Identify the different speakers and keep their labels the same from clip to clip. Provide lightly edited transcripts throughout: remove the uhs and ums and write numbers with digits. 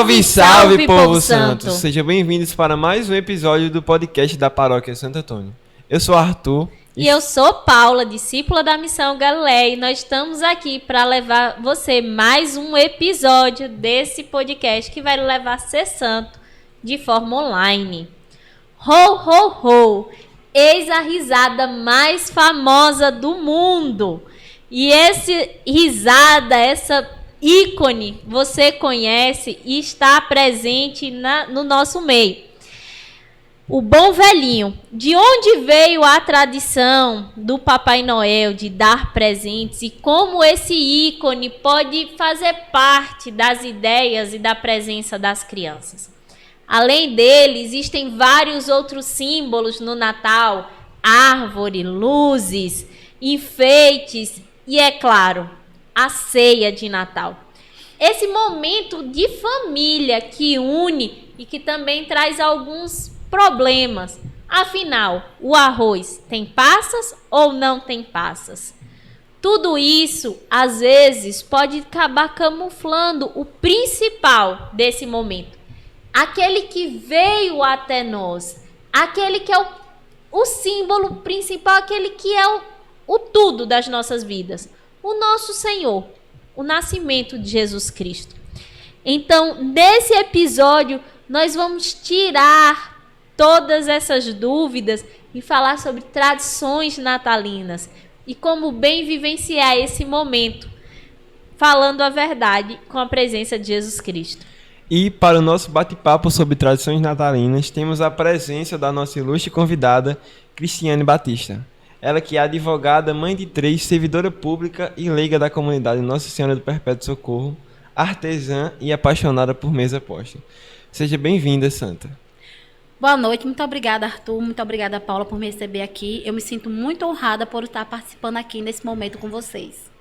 Speaker 1: Salve, salve, povo santo! Sejam bem-vindos para mais um episódio do podcast da Paróquia Santo Antônio. Eu sou Arthur.
Speaker 2: E eu sou Paula, discípula da Missão Galileia, e nós estamos aqui para levar você mais um episódio desse podcast que vai levar a ser santo de forma online. Ho, ho, ho! Eis a risada mais famosa do mundo. E essa risada, essa ícone, você conhece e está presente no nosso meio. O bom velhinho. De onde veio a tradição do Papai Noel de dar presentes e como esse ícone pode fazer parte das ideias e da presença das crianças? Além dele, existem vários outros símbolos no Natal: árvore, luzes, enfeites e, é claro, a ceia de Natal. Esse momento de família que une e que também traz alguns problemas. Afinal, o arroz tem passas ou não tem passas? Tudo isso, às vezes, pode acabar camuflando o principal desse momento. Aquele que veio até nós. Aquele que é o símbolo principal, aquele que é o tudo das nossas vidas. O nosso Senhor, o nascimento de Jesus Cristo. Então, nesse episódio, nós vamos tirar todas essas dúvidas e falar sobre tradições natalinas e como bem vivenciar esse momento, falando a verdade com a presença de Jesus Cristo.
Speaker 1: E para o nosso bate-papo sobre tradições natalinas, temos a presença da nossa ilustre convidada, Cristiane Batista. Ela que é advogada, mãe de 3, servidora pública e leiga da comunidade Nossa Senhora do Perpétuo Socorro, artesã e apaixonada por mesa posta. Seja bem-vinda, Santa.
Speaker 3: Boa noite, muito obrigada, Arthur, muito obrigada, Paula, por me receber aqui. Eu me sinto muito honrada por estar participando aqui nesse momento com vocês.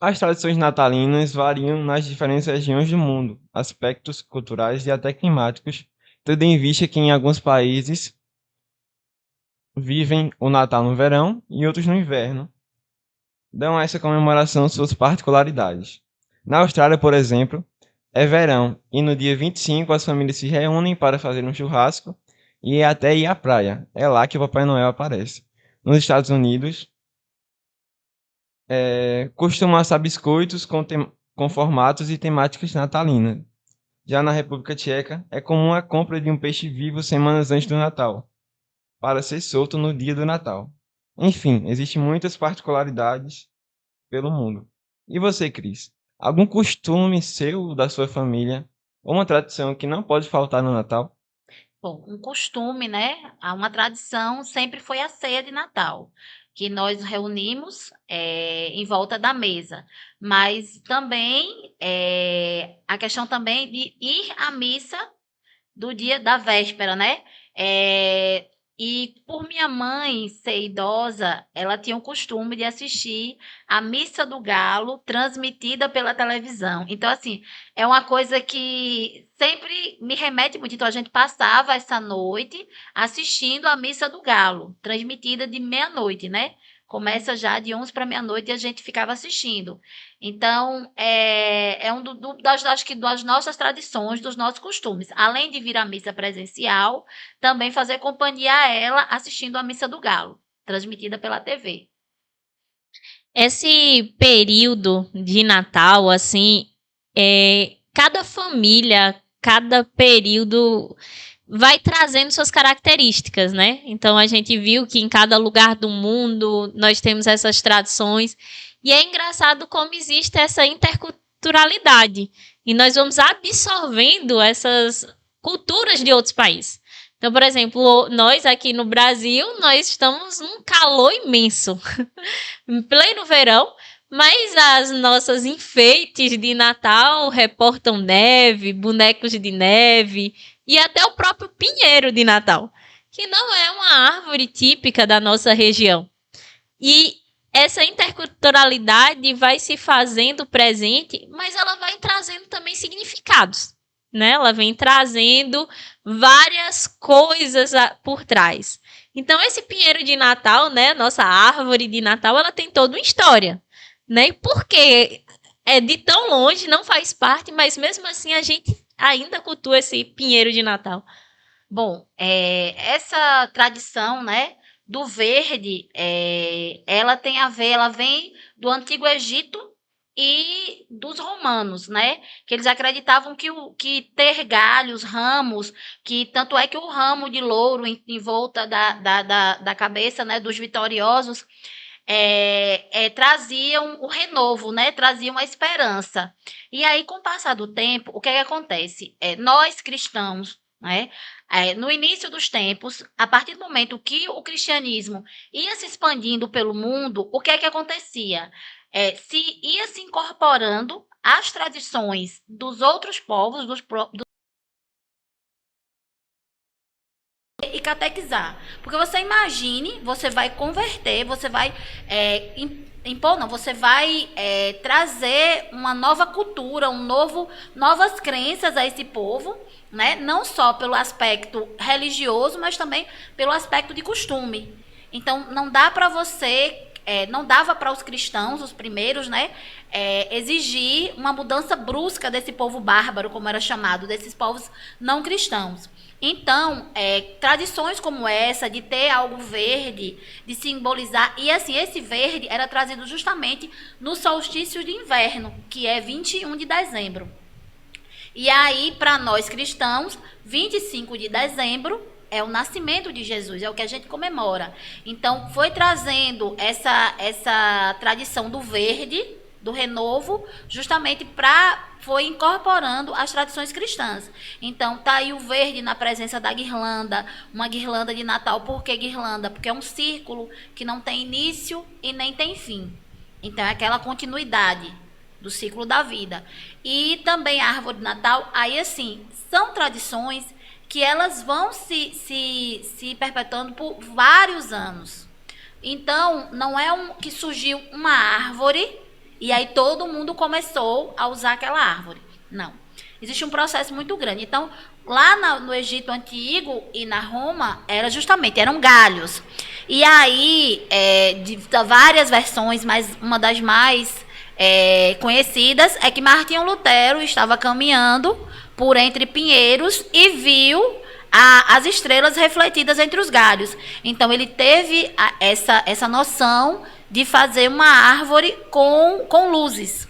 Speaker 1: As tradições natalinas variam nas diferentes regiões do mundo, aspectos culturais e até climáticos, tendo em vista que em alguns países vivem o Natal no verão e outros no inverno. Dão a essa comemoração suas particularidades. Na Austrália, por exemplo, é verão e no dia 25 as famílias se reúnem para fazer um churrasco e até ir à praia. É lá que o Papai Noel aparece. Nos Estados Unidos, costumam assar biscoitos com formatos e temáticas natalinas. Já na República Tcheca, é comum a compra de um peixe vivo semanas antes do Natal, para ser solto no dia do Natal. Enfim, existem muitas particularidades pelo mundo. E você, Cris? Algum costume seu, da sua família, ou uma tradição que não pode faltar no Natal?
Speaker 3: Bom, um costume, né? Uma tradição sempre foi a ceia de Natal, que nós nos reunimos em volta da mesa. Mas também a questão também de ir à missa do dia da véspera, né? E por minha mãe ser idosa, ela tinha o costume de assistir a Missa do Galo transmitida pela televisão. Então, assim, é uma coisa que sempre me remete muito. Então, a gente passava essa noite assistindo a Missa do Galo, transmitida de meia-noite, né? Começa já de 11 para meia-noite e a gente ficava assistindo. Então, acho que das nossas tradições, dos nossos costumes. Além de vir à missa presencial, também fazer companhia a ela assistindo a Missa do Galo, transmitida pela TV.
Speaker 2: Esse período de Natal, assim, cada família, cada período vai trazendo suas características, né? Então, a gente viu que em cada lugar do mundo nós temos essas tradições. E é engraçado como existe essa interculturalidade. E nós vamos absorvendo essas culturas de outros países. Então, por exemplo, nós aqui no Brasil, nós estamos num calor imenso. Em pleno verão. Mas as nossas enfeites de Natal reportam neve, bonecos de neve e até o próprio pinheiro de Natal, que não é uma árvore típica da nossa região. E essa interculturalidade vai se fazendo presente, mas ela vai trazendo também significados. né? Ela vem trazendo várias coisas por trás. Então, esse pinheiro de Natal, né? Nossa árvore de Natal, ela tem toda uma história, né? E por que é de tão longe, não faz parte, mas mesmo assim a gente ainda cultua esse pinheiro de Natal?
Speaker 3: Bom, essa tradição, né, do verde, ela tem a ver, ela vem do Antigo Egito e dos romanos, né? Que eles acreditavam que ter galhos, ramos, que tanto é que o ramo de louro em volta da cabeça, né, dos vitoriosos, traziam o renovo, né? Traziam a esperança. E aí, com o passar do tempo, o que é que acontece? Nós cristãos, né? No início dos tempos, a partir do momento que o cristianismo ia se expandindo pelo mundo, o que é que acontecia? Se ia se incorporando às tradições dos outros povos, e catequizar. Porque você imagine, você vai converter, você vai impor, não, você vai trazer uma nova cultura, novas crenças a esse povo, né? Não só pelo aspecto religioso, mas também pelo aspecto de costume. Então, não dá para você, não dava para os cristãos, os primeiros, né, exigir uma mudança brusca desse povo bárbaro, como era chamado, desses povos não cristãos. Então, tradições como essa, de ter algo verde, de simbolizar, e assim, esse verde era trazido justamente no solstício de inverno, que é 21 de dezembro. E aí, para nós cristãos, 25 de dezembro é o nascimento de Jesus, é o que a gente comemora. Então, foi trazendo essa tradição do verde, do renovo, justamente foi incorporando as tradições cristãs. Então, tá aí o verde na presença da guirlanda, uma guirlanda de Natal. Por que guirlanda? Porque é um círculo que não tem início e nem tem fim. Então, é aquela continuidade do ciclo da vida. E também a árvore de Natal, aí assim, são tradições que elas vão se perpetuando por vários anos. Então, não é que surgiu uma árvore e aí todo mundo começou a usar aquela árvore. Não. Existe um processo muito grande. Então, lá no Egito Antigo e na Roma, eram galhos. E aí, de várias versões, mas uma das mais conhecidas é que Martinho Lutero estava caminhando por entre pinheiros e viu as estrelas refletidas entre os galhos. Então, ele teve essa noção de fazer uma árvore com luzes.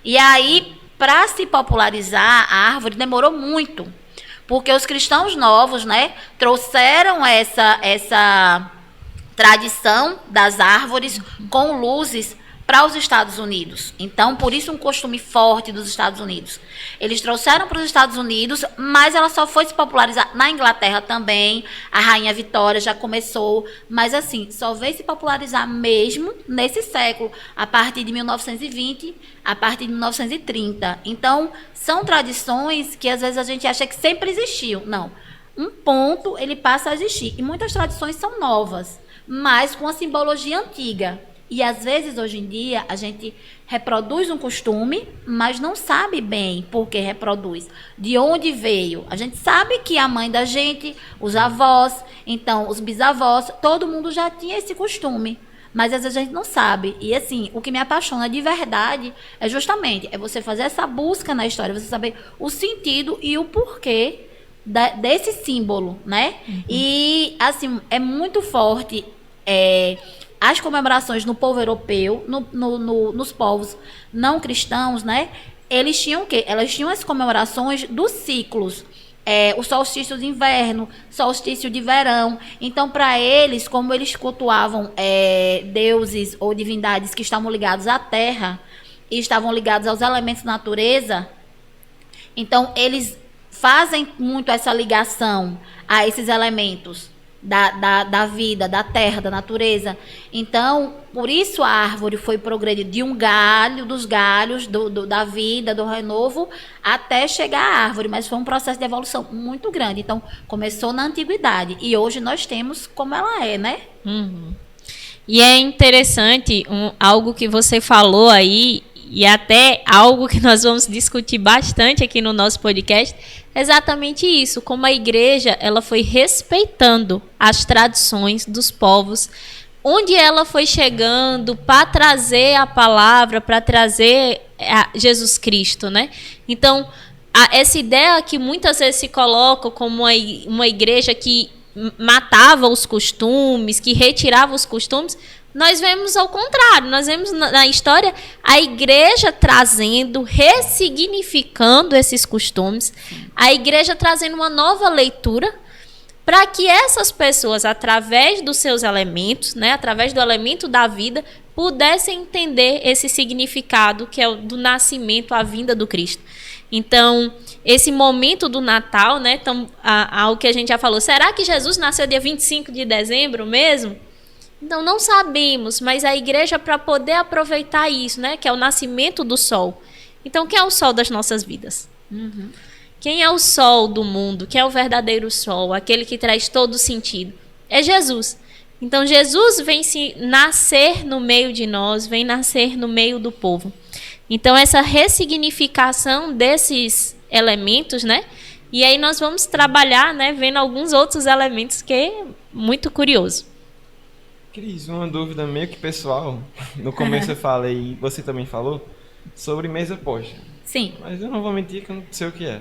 Speaker 3: E aí, para se popularizar a árvore, demorou muito. Porque os cristãos novos, né, trouxeram essa tradição das árvores com luzes para os Estados Unidos. Então, por isso um costume forte dos Estados Unidos. Eles trouxeram para os Estados Unidos, mas ela só foi se popularizar na Inglaterra também. A Rainha Vitória já começou, mas assim, só veio se popularizar mesmo nesse século, a partir de 1920, a partir de 1930. Então, são tradições que às vezes a gente acha que sempre existiu. Não. Um ponto, ele passa a existir. E muitas tradições são novas, mas com a simbologia antiga. E, às vezes, hoje em dia, a gente reproduz um costume, mas não sabe bem por que reproduz, de onde veio. A gente sabe que a mãe da gente, os avós, então, os bisavós, todo mundo já tinha esse costume. Mas, às vezes, a gente não sabe. E, assim, o que me apaixona de verdade é justamente você fazer essa busca na história, você saber o sentido e o porquê desse símbolo, né? Uhum. E, assim, é muito forte as comemorações no povo europeu, nos povos não cristãos, né? Eles tinham o quê? Elas tinham as comemorações dos ciclos. O solstício de inverno, solstício de verão. Então, para eles, como eles cultuavam deuses ou divindades que estavam ligados à terra e estavam ligados aos elementos da natureza, então eles fazem muito essa ligação a esses elementos da vida, da terra, da natureza. Então, por isso a árvore foi progredindo de um galho, dos galhos da vida, do renovo, até chegar à árvore. Mas foi um processo de evolução muito grande. Então, começou na antiguidade. E hoje nós temos como ela é, né?
Speaker 2: Uhum. E é interessante algo que você falou aí, e até algo que nós vamos discutir bastante aqui no nosso podcast, é exatamente isso, como a igreja ela foi respeitando as tradições dos povos, onde ela foi chegando para trazer a palavra, para trazer Jesus Cristo, né? Então, essa ideia que muitas vezes se coloca como uma igreja que matava os costumes, que retirava os costumes, nós vemos ao contrário. Nós vemos na história a igreja trazendo, ressignificando esses costumes, a igreja trazendo uma nova leitura para que essas pessoas, através dos seus elementos, né, através do elemento da vida, pudessem entender esse significado que é o do nascimento, a vinda do Cristo. Então, esse momento do Natal, né, ao que a gente já falou, será que Jesus nasceu dia 25 de dezembro mesmo? Então, não sabemos, mas a igreja, para poder aproveitar isso, né, que é o nascimento do sol. Então, quem é o sol das nossas vidas? Quem é o sol do mundo? Quem é o verdadeiro sol? Aquele que traz todo sentido? É Jesus. Então, Jesus vem se nascer no meio de nós, vem nascer no meio do povo. Então, essa ressignificação desses elementos, né? E aí nós vamos trabalhar, né, vendo alguns outros elementos que é muito curioso.
Speaker 1: Cris, uma dúvida meio que pessoal. No começo eu falei, você também falou, sobre mesa posta.
Speaker 3: Sim.
Speaker 1: Mas eu não vou mentir que eu não sei o que é.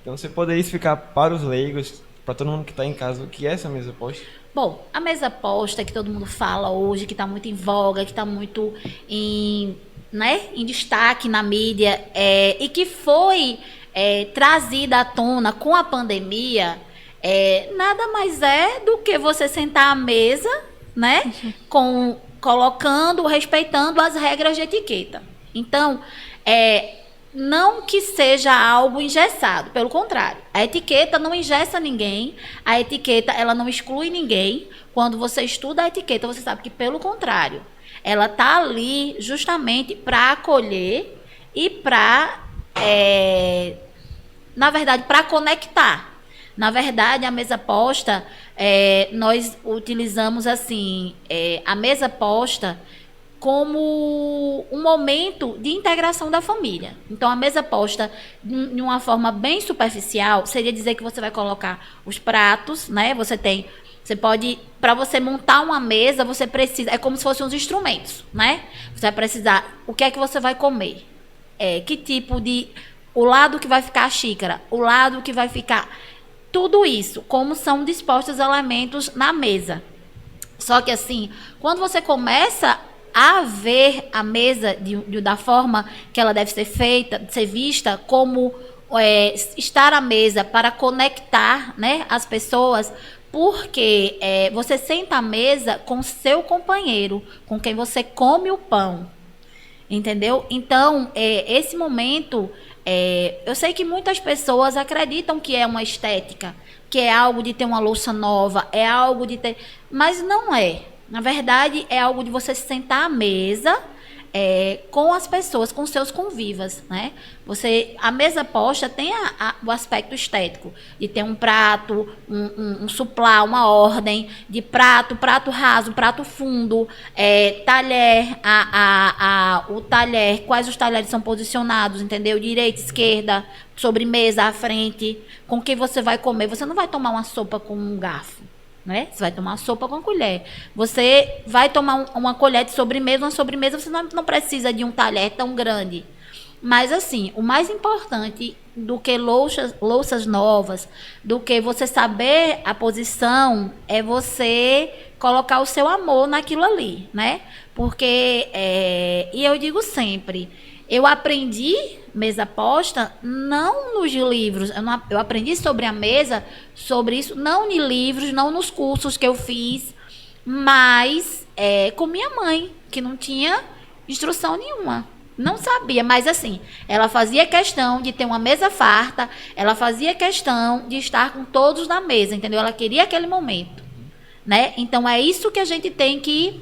Speaker 1: Então você poderia explicar para os leigos, para todo mundo que está em casa, o que é essa mesa posta?
Speaker 3: Bom, a mesa posta que todo mundo fala hoje, que está muito em voga, que está muito em destaque na mídia, e que foi trazida à tona com a pandemia, nada mais é do que você sentar à mesa, né, colocando, respeitando as regras de etiqueta. Então, não que seja algo engessado, pelo contrário, a etiqueta não engessa ninguém, a etiqueta ela não exclui ninguém. Quando você estuda a etiqueta, você sabe que, pelo contrário, ela está ali justamente para acolher e para, na verdade, para conectar. Na verdade, a mesa posta, nós utilizamos assim, a mesa posta como um momento de integração da família. Então, a mesa posta, de uma forma bem superficial, seria dizer que você vai colocar os pratos, né? Você pode, para você montar uma mesa, você precisa, é como se fossem uns instrumentos, né? Você vai precisar, o que é que você vai comer? Que tipo o lado que vai ficar a xícara, o lado que vai ficar, tudo isso, como são dispostos os elementos na mesa. Só que assim, quando você começa a ver a mesa da forma que ela deve ser feita, ser vista como estar à mesa para conectar, né, as pessoas, porque você senta à mesa com seu companheiro, com quem você come o pão, entendeu? Então, esse momento, eu sei que muitas pessoas acreditam que é uma estética, que é algo de ter uma louça nova, é algo de ter, mas não é. Na verdade, é algo de você se sentar à mesa com as pessoas, com seus convivas, né? A mesa posta tem o aspecto estético, de ter um prato, um suplá, uma ordem de prato raso, prato fundo, talher, o talher, quais os talheres são posicionados, entendeu? Direita, esquerda, sobremesa, à frente, com quem você vai comer. Você não vai tomar uma sopa com um garfo, né? Você vai tomar uma sopa com a colher. Você vai tomar uma colher de sobremesa. Uma sobremesa você não precisa de um talher tão grande. Mas assim, o mais importante do que louças novas, do que você saber a posição, é você colocar o seu amor naquilo ali, né? Porque, e eu digo sempre, eu aprendi mesa posta não nos livros, eu aprendi sobre a mesa, sobre isso, não em livros, não nos cursos que eu fiz, mas com minha mãe, que não tinha instrução nenhuma, não sabia, mas assim, ela fazia questão de ter uma mesa farta, ela fazia questão de estar com todos na mesa, entendeu? Ela queria aquele momento, né? Então é isso que a gente tem que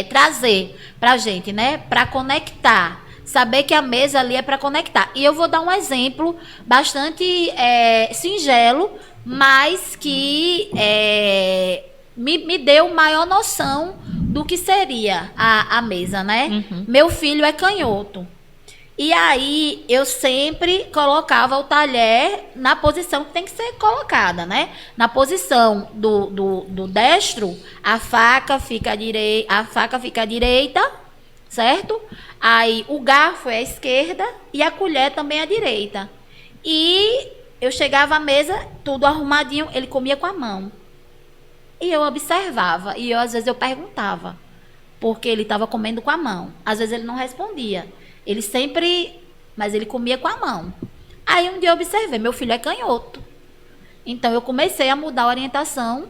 Speaker 3: trazer pra gente, né? Pra conectar. Saber que a mesa ali é para conectar. E eu vou dar um exemplo bastante singelo, mas que me deu maior noção do que seria a mesa, né? Meu filho é canhoto. E aí, eu sempre colocava o talher na posição que tem que ser colocada, né? Na posição do destro, a faca fica à direita, certo? Aí, o garfo é à esquerda e a colher também à direita. E eu chegava à mesa, tudo arrumadinho, ele comia com a mão. E eu observava, e às vezes eu perguntava, porque ele estava comendo com a mão. Às vezes ele não respondia. Mas ele comia com a mão. Aí um dia eu observei, meu filho é canhoto. Então eu comecei a mudar a orientação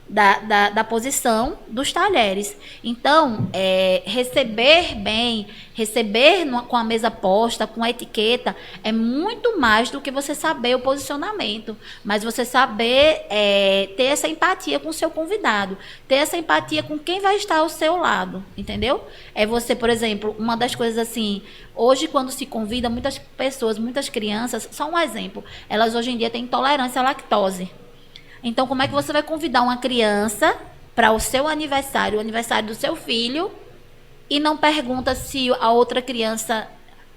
Speaker 3: da posição dos talheres. Então, receber bem, com a mesa posta, com a etiqueta, é muito mais do que você saber o posicionamento. Mas você saber ter essa empatia com o seu convidado, ter essa empatia com quem vai estar ao seu lado, entendeu? É você, por exemplo, uma das coisas assim, hoje quando se convida muitas pessoas, muitas crianças, só um exemplo, elas hoje em dia têm intolerância à lactose. Então, como é que você vai convidar uma criança para o seu aniversário, o aniversário do seu filho, e não pergunta se a outra criança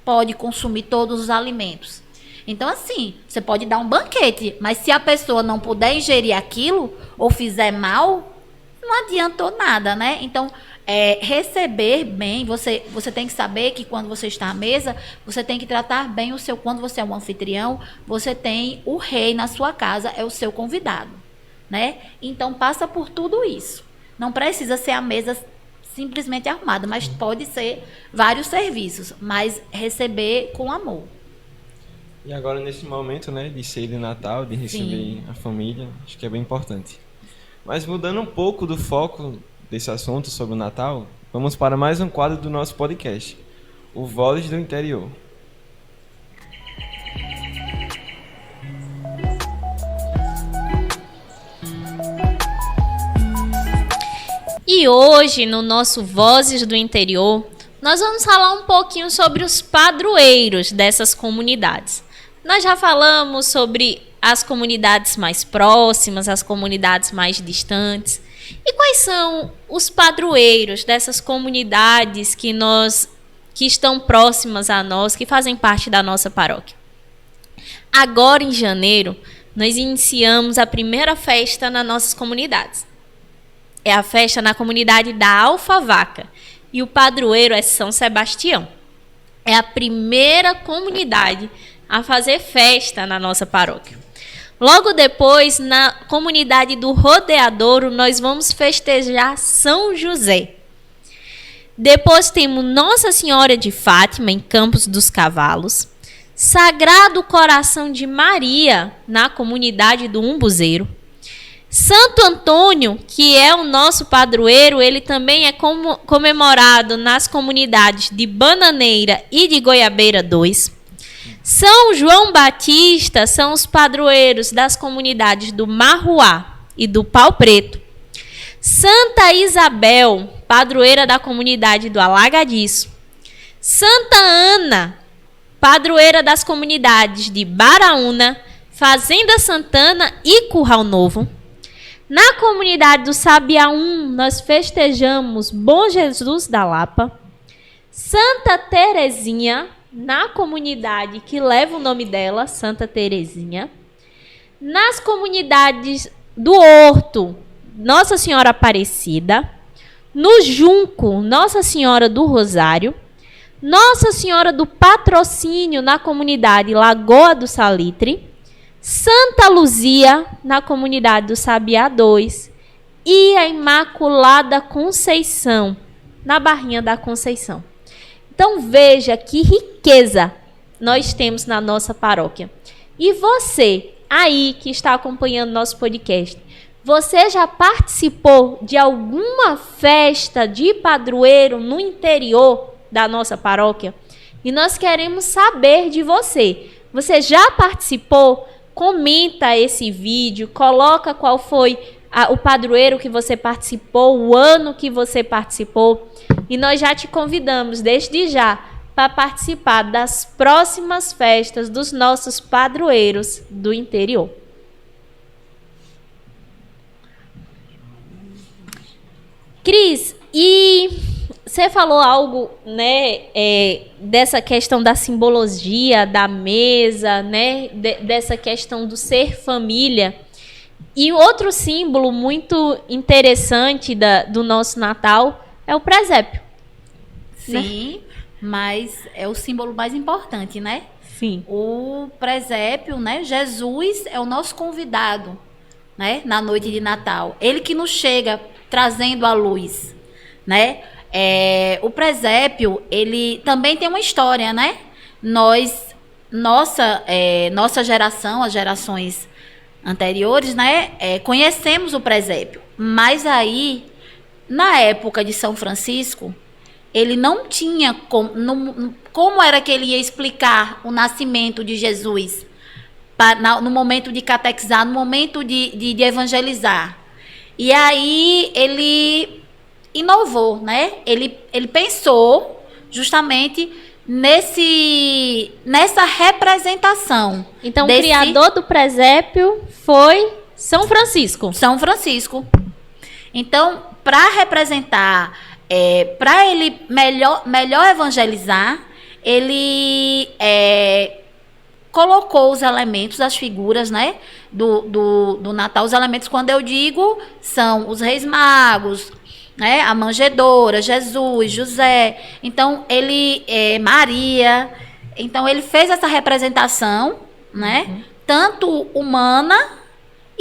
Speaker 3: pode consumir todos os alimentos? Então, assim, você pode dar um banquete, mas se a pessoa não puder ingerir aquilo ou fizer mal, não adiantou nada, né? Então, receber bem, você tem que saber que quando você está à mesa, você tem que tratar bem quando você é um anfitrião, você tem o rei na sua casa, é o seu convidado, né? Então, passa por tudo isso. Não precisa ser a mesa simplesmente arrumada, mas pode ser vários serviços, mas receber com amor.
Speaker 1: E agora, nesse momento, né, de ceia de Natal, de receber a família, acho que é bem importante. Mas mudando um pouco do foco desse assunto sobre o Natal, vamos para mais um quadro do nosso podcast, o Vozes do Interior.
Speaker 2: E hoje, no nosso Vozes do Interior, nós vamos falar um pouquinho sobre os padroeiros dessas comunidades. Nós já falamos sobre as comunidades mais próximas, as comunidades mais distantes. E quais são os padroeiros dessas comunidades que estão próximas a nós, que fazem parte da nossa paróquia? Agora, em janeiro, nós iniciamos a primeira festa nas nossas comunidades. É a festa na comunidade da Alfavaca. E o padroeiro é São Sebastião. É a primeira comunidade a fazer festa na nossa paróquia. Logo depois, na comunidade do Rodeadouro, nós vamos festejar São José. Depois temos Nossa Senhora de Fátima, em Campos dos Cavalos. Sagrado Coração de Maria, na comunidade do Umbuzeiro. Santo Antônio, que é o nosso padroeiro, ele também é comemorado nas comunidades de Bananeira e de Goiabeira 2. São João Batista são os padroeiros das comunidades do Marruá e do Pau Preto. Santa Isabel, padroeira da comunidade do Alagadiço. Santa Ana, padroeira das comunidades de Baraúna, Fazenda Santana e Curral Novo. Na comunidade do Sabiaú, nós festejamos Bom Jesus da Lapa. Santa Terezinha, na comunidade que leva o nome dela, Santa Terezinha. Nas comunidades do Horto, Nossa Senhora Aparecida. No Junco, Nossa Senhora do Rosário. Nossa Senhora do Patrocínio, na comunidade Lagoa do Salitre. Santa Luzia, na comunidade do Sabiá 2, e a Imaculada Conceição, na Barrinha da Conceição. Então veja que riqueza nós temos na nossa paróquia. E você, aí que está acompanhando nosso podcast, você já participou de alguma festa de padroeiro no interior da nossa paróquia? E nós queremos saber de você. Você já participou? Comenta esse vídeo, coloca qual foi o padroeiro que você participou, o ano que você participou. E nós já te convidamos, desde já, para participar das próximas festas dos nossos padroeiros do interior. Cris, e você falou algo, né, dessa questão da simbologia da mesa, né, dessa questão do ser família. E outro símbolo muito interessante do nosso Natal é o presépio.
Speaker 3: Sim, né? Mas é o símbolo mais importante, né?
Speaker 2: Sim.
Speaker 3: O presépio, né? Jesus é o nosso convidado, né? Na noite de Natal. Ele que nos chega trazendo a luz, né? O presépio, ele também tem uma história, né? Nossa geração, as gerações anteriores, né? Conhecemos o presépio. Mas aí, na época de São Francisco, ele não tinha como era que ele ia explicar o nascimento de Jesus no momento de catequizar, no momento de evangelizar. E aí ele inovou, né? Ele pensou justamente nessa representação.
Speaker 2: Então, o criador do presépio foi São Francisco.
Speaker 3: São Francisco. Então, para representar, para ele melhor evangelizar, ele colocou os elementos, as figuras, né, do Natal. Os elementos, quando eu digo, são os Reis Magos, né, a manjedoura, Jesus, José. Então, Maria. Então, ele fez essa representação, né, tanto humana.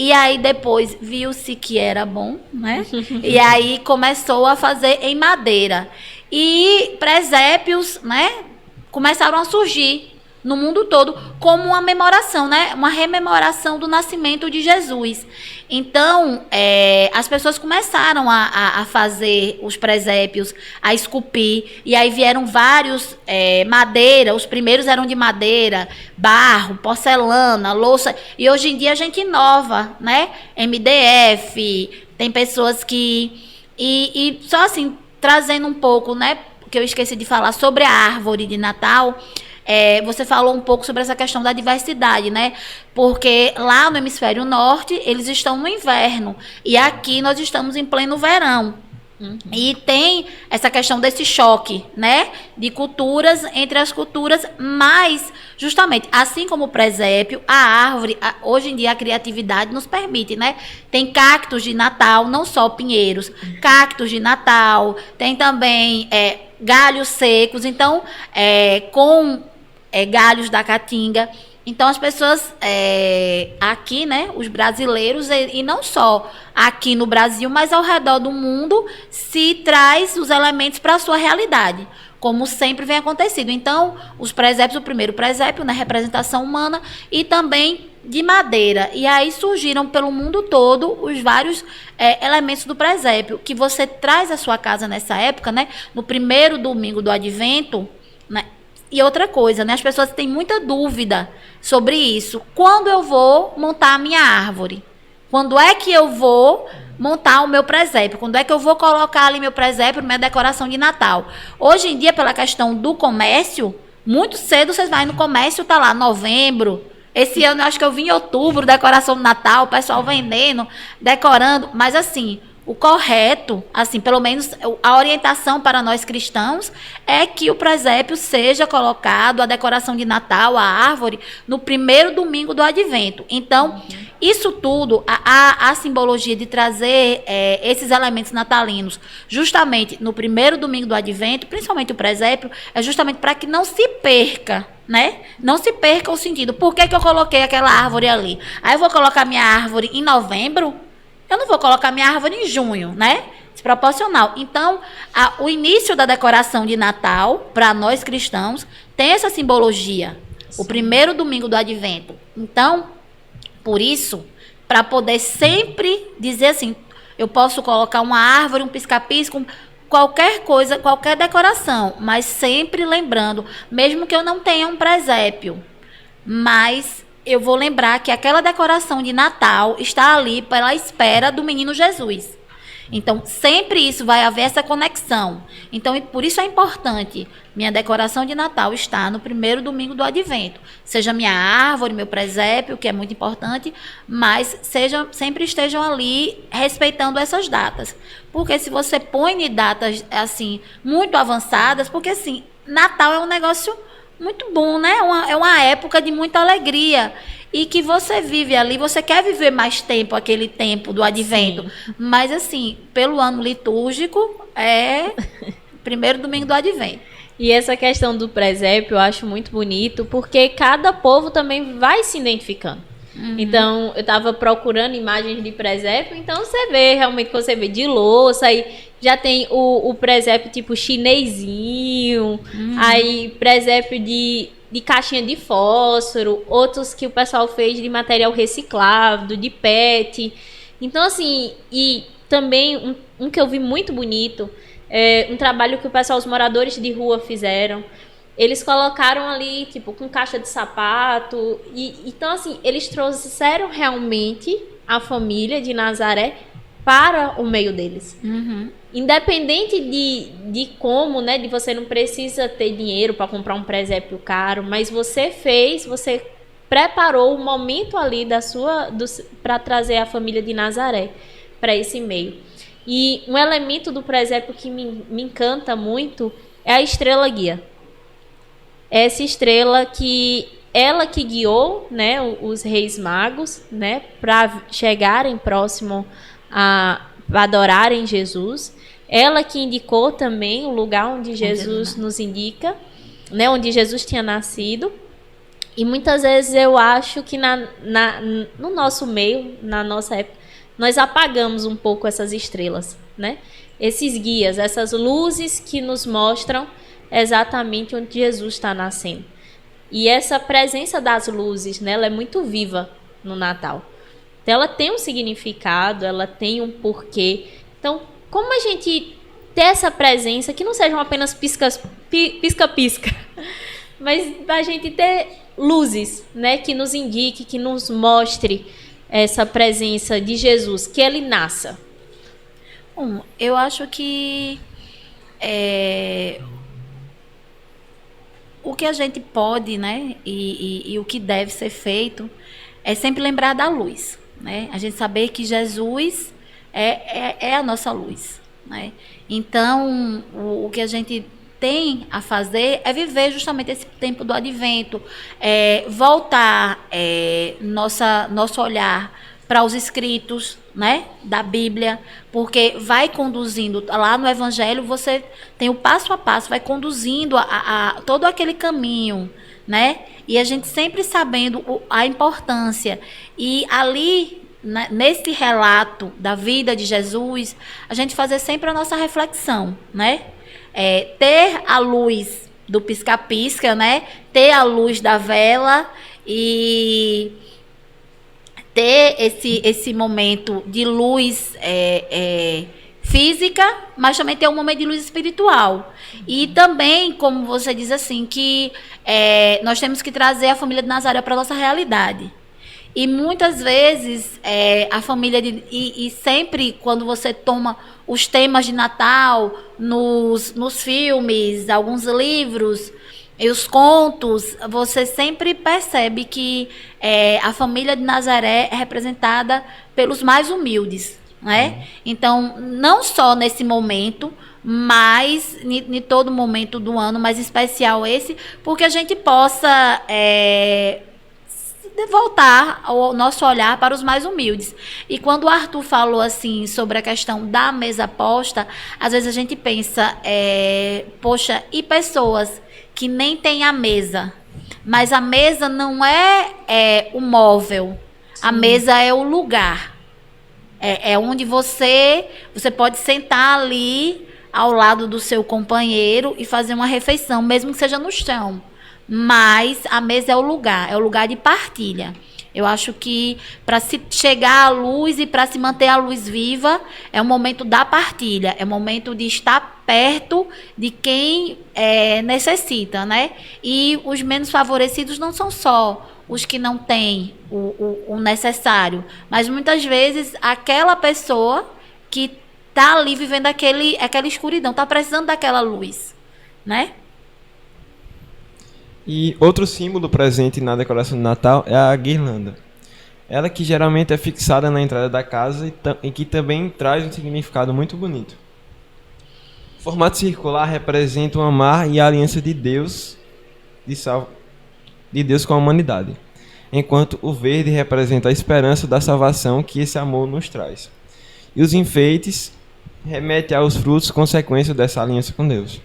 Speaker 3: E aí depois viu-se que era bom, né? E aí começou a fazer em madeira. E presépios, né, começaram a surgir no mundo todo como uma memoração, né? Uma rememoração do nascimento de Jesus. Então, as pessoas começaram a fazer os presépios, a esculpir, e aí vieram vários madeira, os primeiros eram de madeira, barro, porcelana, louça, e hoje em dia a gente inova, né? MDF, tem pessoas que... E só assim, trazendo um pouco, né? Que eu esqueci de falar sobre a árvore de Natal... você falou um pouco sobre essa questão da diversidade, né? Porque lá no hemisfério norte, eles estão no inverno. E aqui nós estamos em pleno verão. E tem essa questão desse choque, né? De culturas, entre as culturas. Mas, justamente, assim como o presépio, a árvore, hoje em dia a criatividade nos permite, né? Tem cactos de Natal, não só pinheiros. Cactos de Natal. Tem também galhos secos. Então, com... galhos da caatinga. Então as pessoas aqui, né, os brasileiros, e não só aqui no Brasil, mas ao redor do mundo, se traz os elementos para a sua realidade, como sempre vem acontecido. Então, os presépios, o primeiro presépio, né, representação humana, e também de madeira. E aí surgiram pelo mundo todo os vários elementos do presépio, que você traz à sua casa nessa época, né, no primeiro domingo do Advento, né. E outra coisa, né? As pessoas têm muita dúvida sobre isso. Quando eu vou montar a minha árvore? Quando é que eu vou montar o meu presépio? Quando é que eu vou colocar ali meu presépio, minha decoração de Natal? Hoje em dia, pela questão do comércio, muito cedo vocês vão no comércio, tá lá, novembro. Esse ano, eu acho que eu vim em outubro, decoração de Natal, o pessoal vendendo, decorando. Mas assim... O correto, assim, pelo menos a orientação para nós cristãos é que o presépio seja colocado, a decoração de Natal, a árvore, no primeiro domingo do Advento. Então, isso tudo, a simbologia de trazer esses elementos natalinos justamente no primeiro domingo do Advento, principalmente o presépio, é justamente para que não se perca, né? Não se perca o sentido. Por que eu coloquei aquela árvore ali? Aí eu vou colocar minha árvore em novembro? Eu não vou colocar minha árvore em junho, né? Desproporcional. Então, o início da decoração de Natal, para nós cristãos, tem essa simbologia. Sim. O primeiro domingo do Advento. Então, por isso, para poder sempre dizer assim, eu posso colocar uma árvore, um pisca-pisca, qualquer coisa, qualquer decoração, mas sempre lembrando, mesmo que eu não tenha um presépio, mas... eu vou lembrar que aquela decoração de Natal está ali pela espera do menino Jesus. Então, sempre isso vai haver essa conexão. Então, por isso é importante minha decoração de Natal estar no primeiro domingo do Advento. Seja minha árvore, meu presépio, que é muito importante, mas sempre estejam ali respeitando essas datas. Porque se você põe em datas, assim, muito avançadas, porque, assim, Natal é um negócio muito bom, né? É uma época de muita alegria. E que você vive ali, você quer viver mais tempo, aquele tempo do Advento. Sim. Mas, assim, pelo ano litúrgico, é primeiro domingo do Advento.
Speaker 2: E essa questão do presépio eu acho muito bonito, porque cada povo também vai se identificando. Então, eu estava procurando imagens de presépio, então você vê, realmente, quando você vê de louça, aí já tem o presépio tipo chinesinho, aí presépio de caixinha de fósforo, outros que o pessoal fez de material reciclado, de PET. Então, assim, e também um que eu vi muito bonito, um trabalho que o pessoal, os moradores de rua fizeram. Eles colocaram ali, tipo, com caixa de sapato. Então, assim, eles trouxeram realmente a família de Nazaré para o meio deles. Independente de como, né, de você não precisa ter dinheiro para comprar um presépio caro, mas você preparou o momento ali para trazer a família de Nazaré para esse meio. E um elemento do presépio que me encanta muito é a estrela guia. Essa estrela ela que guiou, né, os reis magos, né, para chegarem próximo a adorarem Jesus. Ela que indicou também o lugar onde Jesus nos indica, né, onde Jesus tinha nascido. E muitas vezes eu acho que no nosso meio, na nossa época, nós apagamos um pouco essas estrelas, né? Esses guias, essas luzes que nos mostram exatamente onde Jesus está nascendo. E essa presença das luzes, né, ela é muito viva no Natal. Então, ela tem um significado, ela tem um porquê. Então, como a gente ter essa presença, que não sejam apenas pisca-pisca, mas a gente ter luzes, né, que nos indique, que nos mostre essa presença de Jesus, que ele nasça.
Speaker 3: Bom, eu acho que o que a gente pode, né, e o que deve ser feito é sempre lembrar da luz, né? A gente saber que Jesus é a nossa luz, né? Então, o que a gente tem a fazer é viver justamente esse tempo do Advento, voltar nosso olhar para os escritos, né, da Bíblia, porque vai conduzindo, lá no Evangelho você tem o passo a passo, vai conduzindo a todo aquele caminho, né, e a gente sempre sabendo a importância, e ali, nesse relato da vida de Jesus, a gente fazer sempre a nossa reflexão, né, ter a luz do pisca-pisca, né, ter a luz da vela e ter esse momento de luz física, mas também ter um momento de luz espiritual. E também, como você diz assim, que nós temos que trazer a família de Nazaré para a nossa realidade. E muitas vezes a família e sempre quando você toma os temas de Natal nos filmes, alguns livros e os contos, você sempre percebe que a família de Nazaré é representada pelos mais humildes, né? Então, não só nesse momento, mas em todo momento do ano, mas em especial esse, porque a gente possa voltar o nosso olhar para os mais humildes. E quando o Arthur falou assim sobre a questão da mesa posta, às vezes a gente pensa, poxa, e pessoas que nem têm a mesa, mas a mesa não é o móvel, sim, a mesa é o lugar, é onde você pode sentar ali ao lado do seu companheiro e fazer uma refeição, mesmo que seja no chão. Mas a mesa é o lugar de partilha. Eu acho que para se chegar à luz e para se manter a luz viva, é o momento da partilha, é o momento de estar perto de quem necessita, né? E os menos favorecidos não são só os que não têm o necessário, mas muitas vezes aquela pessoa que tá ali vivendo aquela escuridão, tá precisando daquela luz, né?
Speaker 1: E outro símbolo presente na decoração de Natal é a guirlanda. Ela que geralmente é fixada na entrada da casa e que também traz um significado muito bonito. O formato circular representa o amar e a aliança de Deus, de Deus com a humanidade, enquanto o verde representa a esperança da salvação que esse amor nos traz. E os enfeites remetem aos frutos consequência dessa aliança com Deus.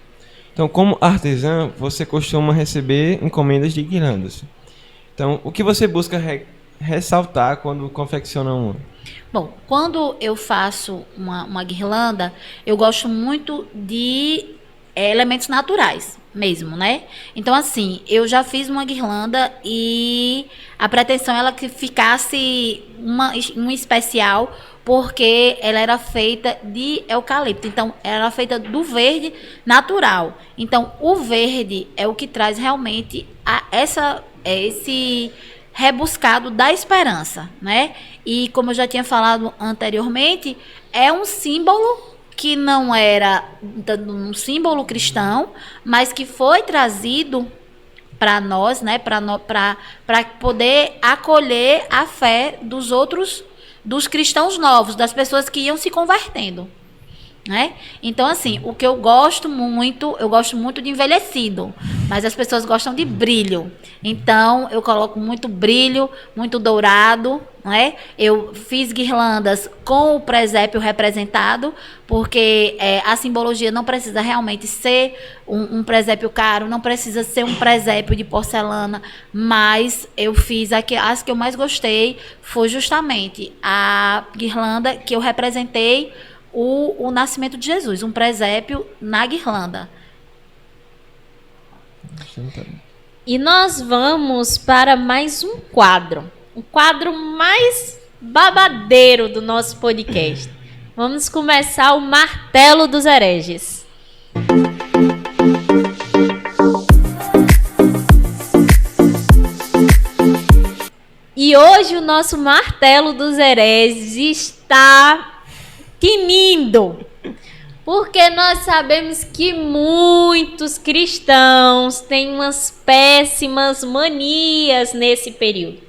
Speaker 1: Então, como artesã, você costuma receber encomendas de guirlandas. Então, o que você busca ressaltar quando confecciona uma?
Speaker 3: Bom, quando eu faço uma guirlanda, eu gosto muito de elementos naturais mesmo, né? Então, assim, eu já fiz uma guirlanda e a pretensão era que ficasse um especial, porque ela era feita de eucalipto. Então, ela era feita do verde natural. Então, o verde é o que traz realmente esse rebuscado da esperança, né? E como eu já tinha falado anteriormente, é um símbolo que não era um símbolo cristão, mas que foi trazido para nós, né? Para poder acolher a fé dos cristãos novos, das pessoas que iam se convertendo, né? Então, assim, o que eu gosto muito de envelhecido, mas as pessoas gostam de brilho. Então, eu coloco muito brilho, muito dourado, né? Eu fiz guirlandas com o presépio representado, porque a simbologia não precisa realmente ser um presépio caro, não precisa ser um presépio de porcelana, mas eu fiz as que eu mais gostei foi justamente a guirlanda que eu representei o nascimento de Jesus, um presépio na guirlanda.
Speaker 2: E nós vamos para mais um quadro. O quadro mais babadeiro do nosso podcast. Vamos começar o Martelo dos Hereges. E hoje o nosso Martelo dos Hereges está tinindo, porque nós sabemos que muitos cristãos têm umas péssimas manias nesse período.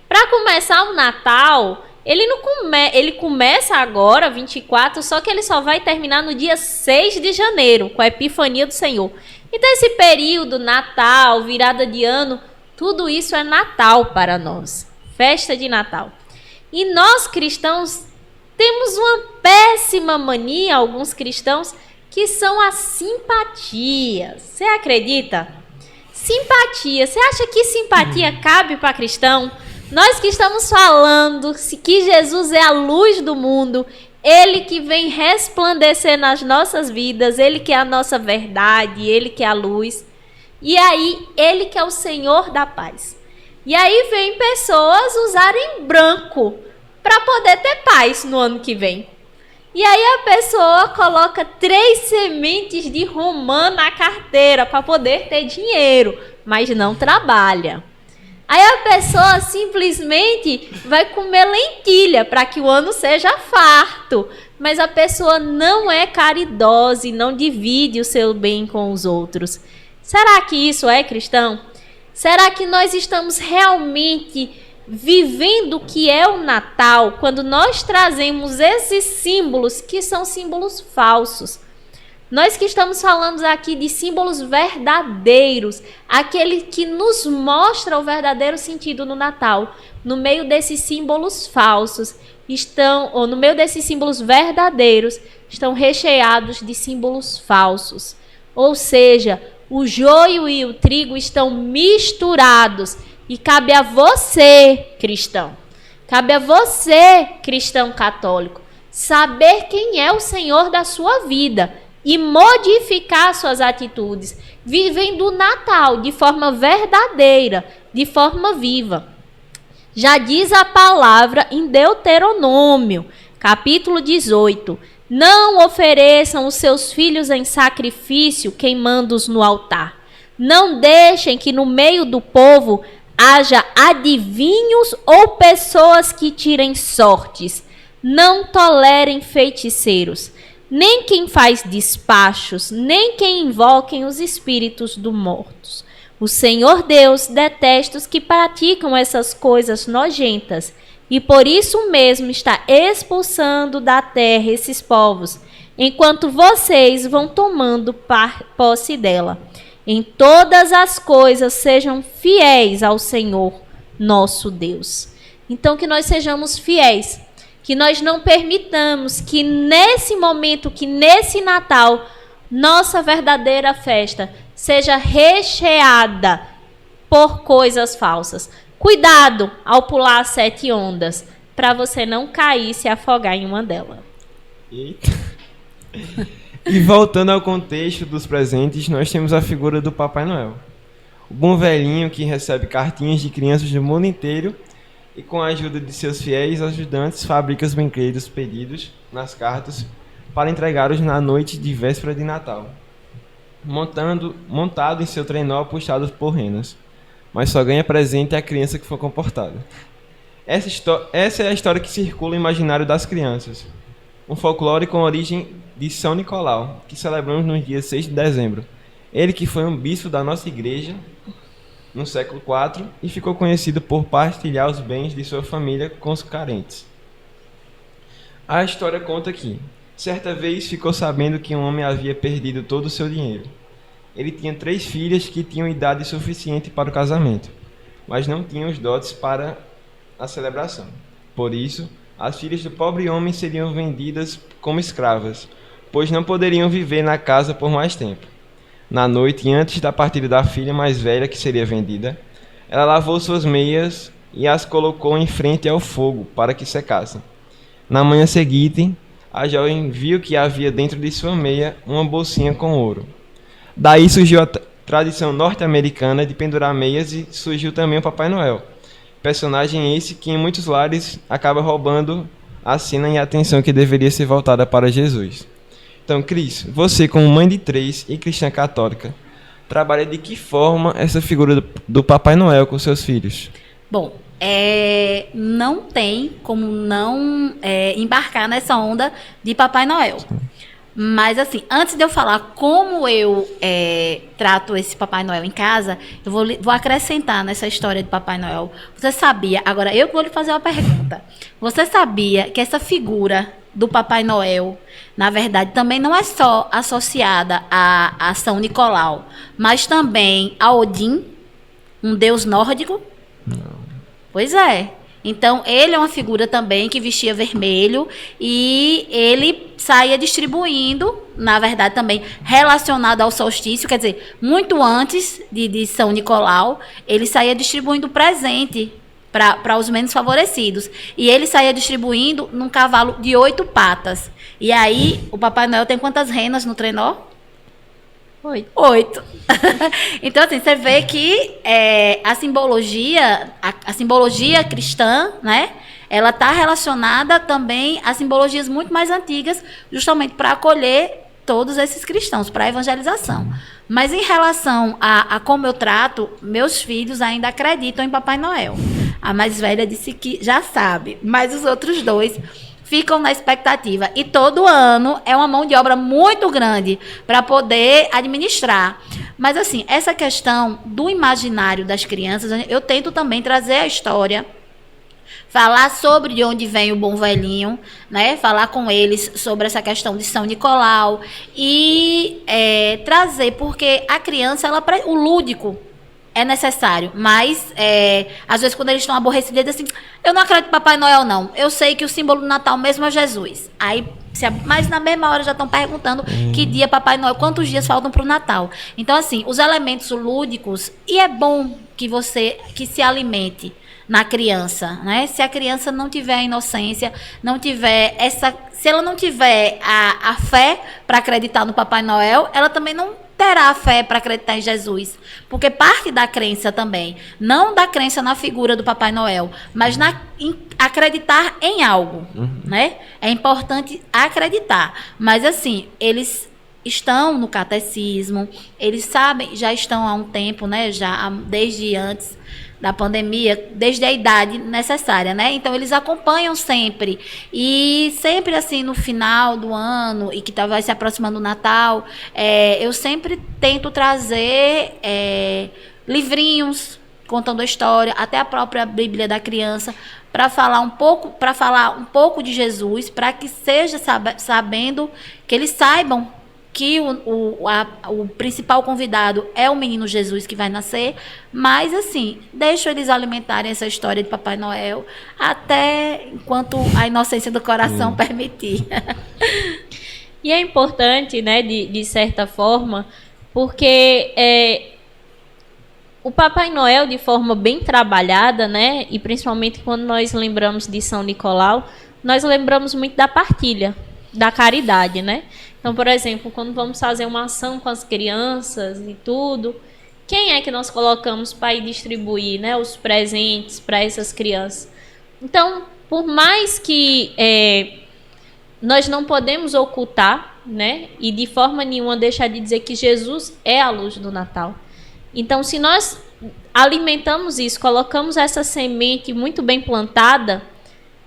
Speaker 2: Para começar o Natal, ele começa agora, 24, só que ele só vai terminar no dia 6 de janeiro, com a Epifania do Senhor. Então esse período, Natal, virada de ano, tudo isso é Natal para nós, festa de Natal. E nós cristãos temos uma péssima mania, alguns cristãos, que são a simpatia. Você acredita? Simpatia. Você acha que simpatia cabe para cristão? Nós que estamos falando que Jesus é a luz do mundo, Ele que vem resplandecer nas nossas vidas, Ele que é a nossa verdade, Ele que é a luz. E aí, Ele que é o Senhor da paz. E aí vem pessoas usarem branco para poder ter paz no ano que vem. E aí a pessoa coloca 3 sementes de romã na carteira para poder ter dinheiro, mas não trabalha. Aí a pessoa simplesmente vai comer lentilha para que o ano seja farto, mas a pessoa não é caridosa e não divide o seu bem com os outros. Será que isso é cristão? Será que nós estamos realmente vivendo o que é o Natal, quando nós trazemos esses símbolos que são símbolos falsos? Nós que estamos falando aqui de símbolos verdadeiros, aquele que nos mostra o verdadeiro sentido no Natal, no meio desses símbolos falsos, no meio desses símbolos verdadeiros, estão recheados de símbolos falsos. Ou seja, o joio e o trigo estão misturados. E cabe a você, cristão, cabe a você, cristão católico, saber quem é o Senhor da sua vida e modificar suas atitudes, vivendo o Natal de forma verdadeira, de forma viva. Já diz a palavra em Deuteronômio, capítulo 18, não ofereçam os seus filhos em sacrifício, queimando-os no altar. Não deixem que no meio do povo haja adivinhos ou pessoas que tirem sortes. Não tolerem feiticeiros. nem quem faz despachos, nem quem invoquem os espíritos dos mortos. O Senhor Deus detesta os que praticam essas coisas nojentas, e por isso mesmo está expulsando da terra esses povos, enquanto vocês vão tomando posse dela. Em todas as coisas sejam fiéis ao Senhor, nosso Deus. Então, que nós sejamos fiéis, que nós não permitamos que nesse momento, que nesse Natal, nossa verdadeira festa seja recheada por coisas falsas. Cuidado ao pular as 7 ondas, para você não cair e se afogar em uma delas.
Speaker 1: Eita. E voltando ao contexto dos presentes, nós temos a figura do Papai Noel. O bom velhinho que recebe cartinhas de crianças do mundo inteiro e, com a ajuda de seus fiéis ajudantes, fabrica os brinquedos pedidos nas cartas para entregá-los na noite de véspera de Natal, montado em seu trenó puxado por renas. Mas só ganha presente a criança que for comportada. Essa é a história que circula no imaginário das crianças. Um folclore com origem de São Nicolau, que celebramos no dia 6 de dezembro. Ele que foi um bispo da nossa igreja no século IV e ficou conhecido por partilhar os bens de sua família com os carentes. A história conta que, certa vez, ficou sabendo que um homem havia perdido todo o seu dinheiro. Ele tinha 3 filhas que tinham idade suficiente para o casamento, mas não tinham os dotes para a celebração. Por isso, as filhas do pobre homem seriam vendidas como escravas, pois não poderiam viver na casa por mais tempo. Na noite, antes da partida da filha mais velha que seria vendida, ela lavou suas meias e as colocou em frente ao fogo para que secassem. Na manhã seguinte, a jovem viu que havia dentro de sua meia uma bolsinha com ouro. Daí surgiu a tradição norte-americana de pendurar meias e surgiu também o Papai Noel. Personagem esse que em muitos lares acaba roubando a cena e a atenção que deveria ser voltada para Jesus. Então, Cris, você como mãe de 3 e cristã católica, trabalha de que forma essa figura do Papai Noel com seus filhos?
Speaker 3: Bom, não tem como não embarcar nessa onda de Papai Noel. Mas, assim, antes de eu falar como eu trato esse Papai Noel em casa, eu vou acrescentar nessa história de Papai Noel. Você sabia, agora eu vou lhe fazer uma pergunta. Você sabia que essa figura do Papai Noel, na verdade, também não é só associada a São Nicolau, mas também a Odin, um deus nórdico?
Speaker 1: Não.
Speaker 3: Pois é. Então, ele é uma figura também que vestia vermelho e ele saía distribuindo, na verdade, também relacionado ao solstício, quer dizer, muito antes de São Nicolau, ele saía distribuindo presente para os menos favorecidos. E ele saía distribuindo num cavalo de 8 patas. E aí, o Papai Noel tem quantas renas no trenó? 8. Então, assim, você vê que a simbologia cristã, né? Ela está relacionada também a simbologias muito mais antigas, justamente para acolher todos esses cristãos, para a evangelização. Mas em relação a como eu trato, meus filhos ainda acreditam em Papai Noel. A mais velha disse que já sabe, mas os outros 2 ficam na expectativa. E todo ano é uma mão de obra muito grande para poder administrar. Mas, assim, essa questão do imaginário das crianças, eu tento também trazer a história, falar sobre de onde vem o bom velhinho, né? Falar com eles sobre essa questão de São Nicolau e trazer, porque a criança, o lúdico é necessário, mas às vezes quando eles estão aborrecidos, eles dizem assim, eu não acredito em Papai Noel não, eu sei que o símbolo do Natal mesmo é Jesus. Aí, mas na mesma hora já estão perguntando que dia Papai Noel, quantos dias faltam para o Natal. Então, assim, os elementos lúdicos, e é bom que se alimente na criança, né? Se a criança não tiver a inocência, não tiver se ela não tiver a fé para acreditar no Papai Noel, ela também não terá a fé para acreditar em Jesus. Porque parte da crença também, não da crença na figura do Papai Noel, mas em acreditar em algo, né? É importante acreditar. Mas, assim, eles estão no catecismo, eles sabem, já estão há um tempo, né? Já desde antes da pandemia, desde a idade necessária, né? Então, eles acompanham sempre. E sempre, assim, no final do ano, e que vai se aproximando do Natal, eu sempre tento trazer livrinhos contando a história, até a própria Bíblia da criança, para falar um pouco de Jesus, para que seja sabendo, que eles saibam que o principal convidado é o menino Jesus que vai nascer, mas assim, deixo eles alimentarem essa história de Papai Noel até enquanto a inocência do coração permitir.
Speaker 2: E é importante, né, de certa forma, porque o Papai Noel, de forma bem trabalhada, né, e principalmente quando nós lembramos de São Nicolau, nós lembramos muito da partilha, da caridade, né? Então, por exemplo, quando vamos fazer uma ação com as crianças e tudo, quem é que nós colocamos para ir distribuir, né, os presentes para essas crianças? Então, por mais que nós não podemos ocultar, né, e de forma nenhuma deixar de dizer que Jesus é a luz do Natal. Então, se nós alimentamos isso, colocamos essa semente muito bem plantada,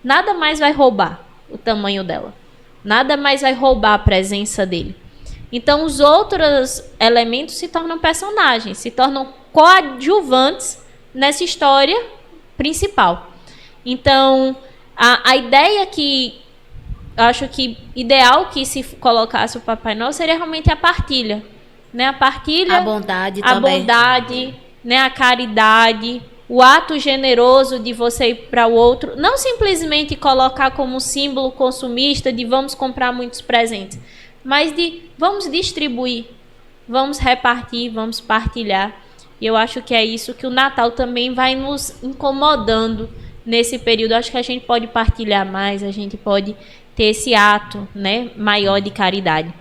Speaker 2: nada mais vai roubar o tamanho dela. Nada mais vai roubar a presença dele. Então, os outros elementos se tornam personagens, se tornam coadjuvantes nessa história principal. Então, a ideia que eu acho que ideal que se colocasse o Papai Noel seria realmente a partilha. Né? A partilha,
Speaker 3: a bondade
Speaker 2: a
Speaker 3: também.
Speaker 2: bondade, né? A caridade, o ato generoso de você ir para o outro, não simplesmente colocar como símbolo consumista de vamos comprar muitos presentes, mas de vamos distribuir, vamos repartir, vamos partilhar. E eu acho que é isso que o Natal também vai nos incomodando nesse período. Eu acho que a gente pode partilhar mais, a gente pode ter esse ato, né, maior de caridade.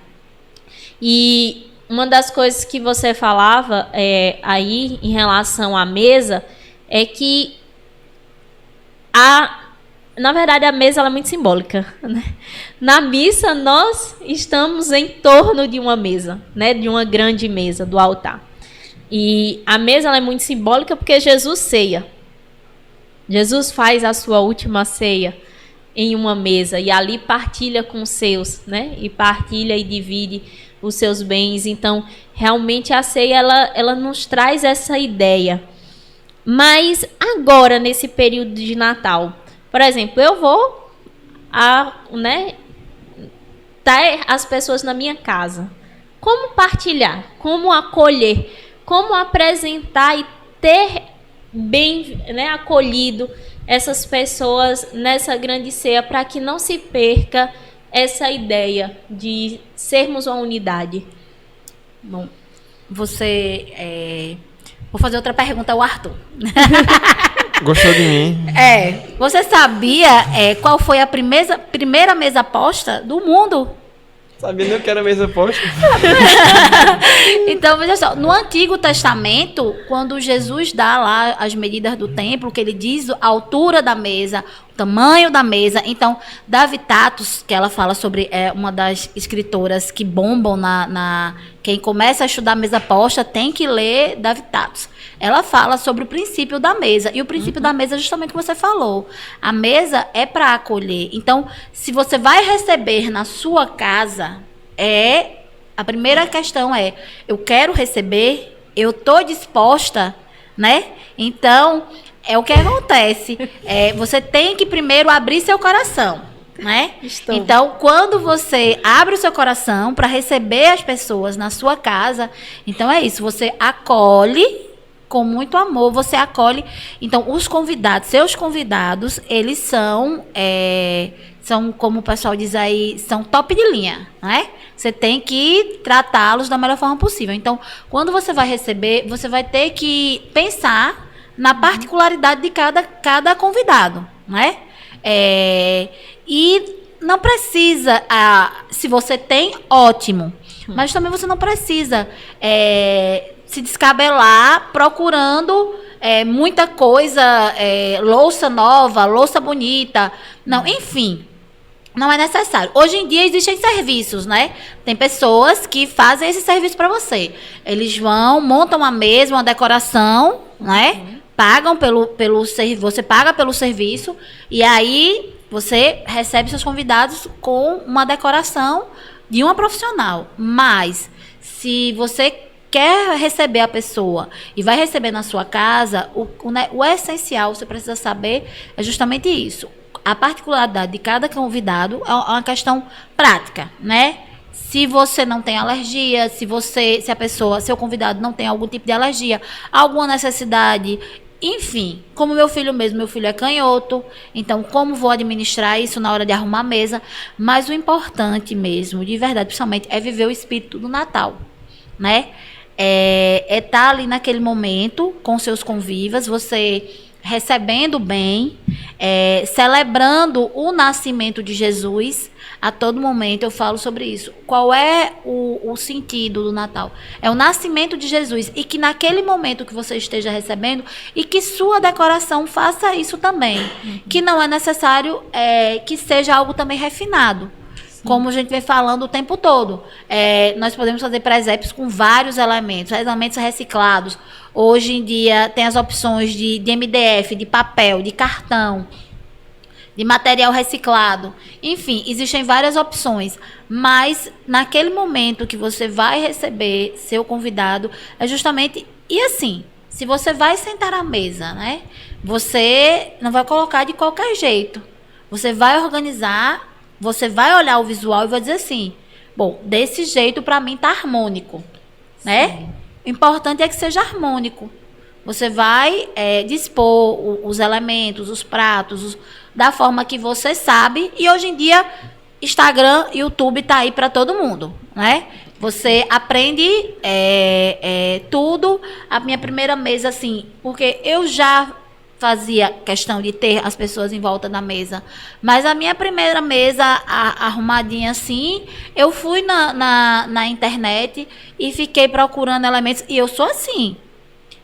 Speaker 2: E uma das coisas que você falava aí em relação à mesa é que na verdade a mesa ela é muito simbólica, né? Na missa nós estamos em torno de uma mesa, né? De uma grande mesa do altar. E a mesa ela é muito simbólica porque Jesus ceia. Jesus faz a sua última ceia em uma mesa e ali partilha com os seus, né? E partilha e divide os seus bens. Então, realmente a ceia ela nos traz essa ideia. Mas agora, nesse período de Natal, por exemplo, eu vou ter as pessoas na minha casa. Como partilhar? Como acolher? Como apresentar e ter bem, né, acolhido essas pessoas nessa grande ceia para que não se perca essa ideia de sermos uma unidade?
Speaker 3: Bom, vou fazer outra pergunta ao Arthur.
Speaker 1: Gostou de mim?
Speaker 3: Você sabia qual foi a primeira mesa posta do mundo?
Speaker 1: Sabia nem que era mesa posta.
Speaker 3: Então, veja só, no Antigo Testamento, quando Jesus dá lá as medidas do templo, que ele diz a altura da mesa, o tamanho da mesa. Então, Davi Tatos, que ela fala sobre uma das escritoras que bombam quem começa a estudar mesa posta tem que ler Davi Tatos. Ela fala sobre o princípio da mesa. E o princípio da mesa é justamente o que você falou. A mesa é para acolher. Então, se você vai receber na sua casa, a primeira questão eu quero receber, eu estou disposta, né? Então, é o que acontece. Você tem que primeiro abrir seu coração, né?
Speaker 2: Estou.
Speaker 3: Então, quando você abre o seu coração para receber as pessoas na sua casa, então é isso, você acolhe com muito amor, você acolhe. Então, seus convidados, eles são, como o pessoal diz aí, são top de linha, né? Você tem que tratá-los da melhor forma possível. Então, quando você vai receber, você vai ter que pensar na particularidade de cada convidado, né? E não precisa, se você tem, ótimo. Mas também você não precisa se descabelar procurando muita coisa, louça nova, louça bonita. Não, enfim, não é necessário. Hoje em dia existem serviços, né? Tem pessoas que fazem esse serviço para você. Eles montam uma mesa, uma decoração, né? pagam você paga pelo serviço e aí você recebe seus convidados com uma decoração de uma profissional. Mas se você quer receber a pessoa e vai receber na sua casa, o essencial, você precisa saber, é justamente isso. A particularidade de cada convidado é uma questão prática, né? Se você não tem alergia, se a pessoa, seu convidado não tem algum tipo de alergia, alguma necessidade, enfim, como meu filho é canhoto, então como vou administrar isso na hora de arrumar a mesa? Mas o importante mesmo, de verdade, principalmente, é viver o espírito do Natal, né? É estar ali naquele momento com seus convivas, você recebendo bem, celebrando o nascimento de Jesus. A todo momento eu falo sobre isso. Qual é o sentido do Natal? É o nascimento de Jesus. E que naquele momento que você esteja recebendo, e que sua decoração faça isso também. Que não é necessário que seja algo também refinado. Como a gente vem falando o tempo todo. Nós podemos fazer presépios com vários elementos reciclados. Hoje em dia tem as opções de MDF, de papel, de cartão, de material reciclado. Enfim, existem várias opções. Mas naquele momento que você vai receber seu convidado, é justamente... E assim, se você vai sentar à mesa, né? Você não vai colocar de qualquer jeito. Você vai organizar, você vai olhar o visual e vai dizer assim, bom, desse jeito para mim tá harmônico, né? O importante é que seja harmônico. Você vai dispor os elementos, os pratos, da forma que você sabe. E hoje em dia, Instagram e YouTube tá aí para todo mundo, né? Você aprende tudo. A minha primeira mesa, assim, porque eu já fazia questão de ter as pessoas em volta da mesa. Mas a minha primeira mesa arrumadinha assim, eu fui na internet e fiquei procurando elementos. E eu sou assim.